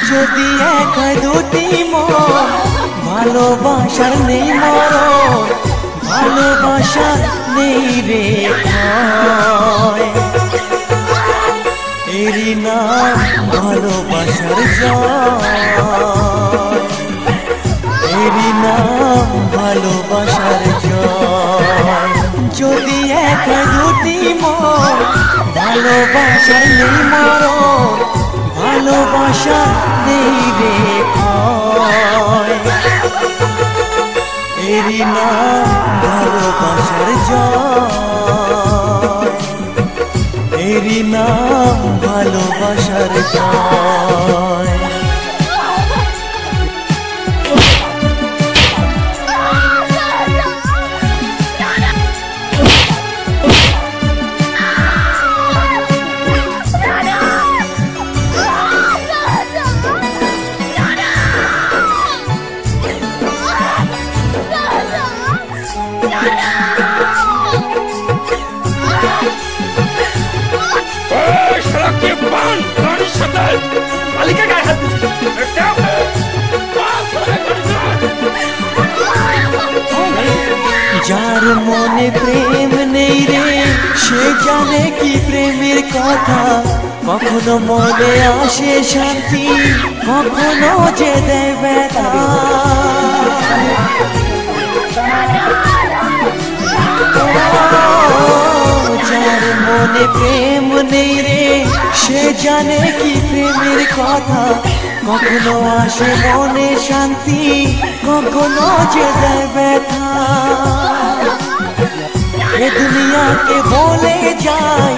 যদি এক দুটি মন ভালোবাসার নেই মরণ, ভালোবাসা নেই রে ভয়, এরই নাম ভালোবাসার জয়, এরই নাম ভালোবাসার জয়। যদি এক দুটি মন ভালোবাসার নেই মরণ, ভালোবাসা নেই রে ভয়, এরই নাম ভালোবাসার জয়, এরই নাম ভালোবাসার জয়। যার মনে প্রেম নেই রে সে জানে কি প্রেমের কথা, কখনো মনে আসে শান্তি, কখনো যে দেয় ব্যথা। যার মনে প্রেম নেই রে সে জানে কি প্রেমের কথা, কখনো আসে মনে শান্তি, কখনো যে দেয় ব্যথা। এ দুনিয়াকে বলে যায়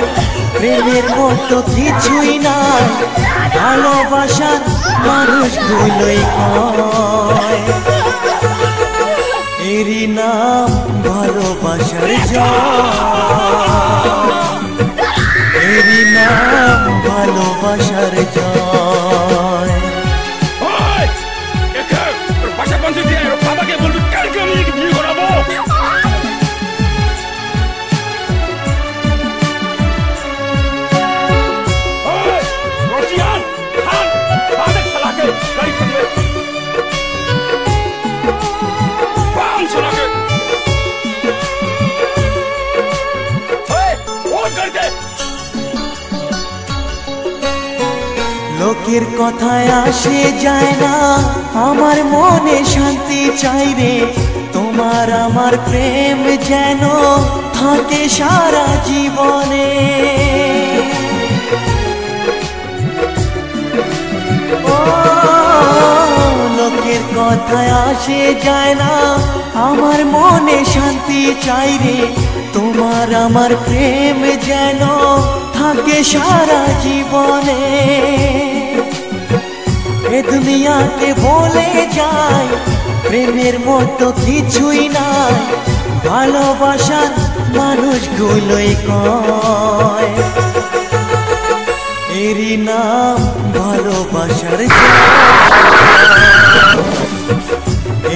প্রেমের মতো কিছুই নাই, ভালোবাসার মানুষগুলোই কয়, এরই নাম ভালোবাসার জয়, এরই নাম ভালোবাসার জয়। বাবাকে বলবি কালকে আমি বিয়ে করাবো। লোকের কথায় আসে যায় না, আমার মনে শান্তি চাই রে, তোমার আমার প্রেম যেন থাকে সারা জীবনে। ও লোকের কথায় আসে যায় না, আমার মনে শান্তি চাই রে, তোমার আমার প্রেম যেন থাকে সারা জীবনে। এ দুনিয়াকে বলে যায় প্রেমের মতো কিছুই নাই, ভালোবাসার মানুষগুলোই কয়, এরই নাম ভালোবাসার জয়,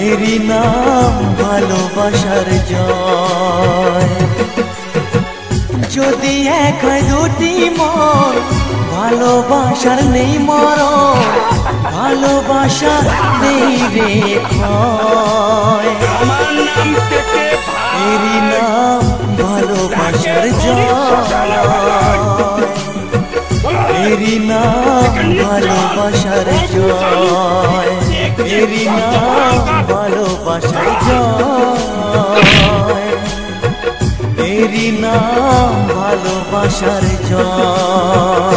এরই নাম ভালোবাসার জয়। যদি এক দুটি মন ভালোবাসার নেই মরণ, ভালোবাসা নেই রে ভয়, এরই নাম ভালোবাসার জয়, এরই নাম ভালোবাসার জয়, এরই নাম ভালোবাসার জয়, এরই নাম ভালোবাসার জয়।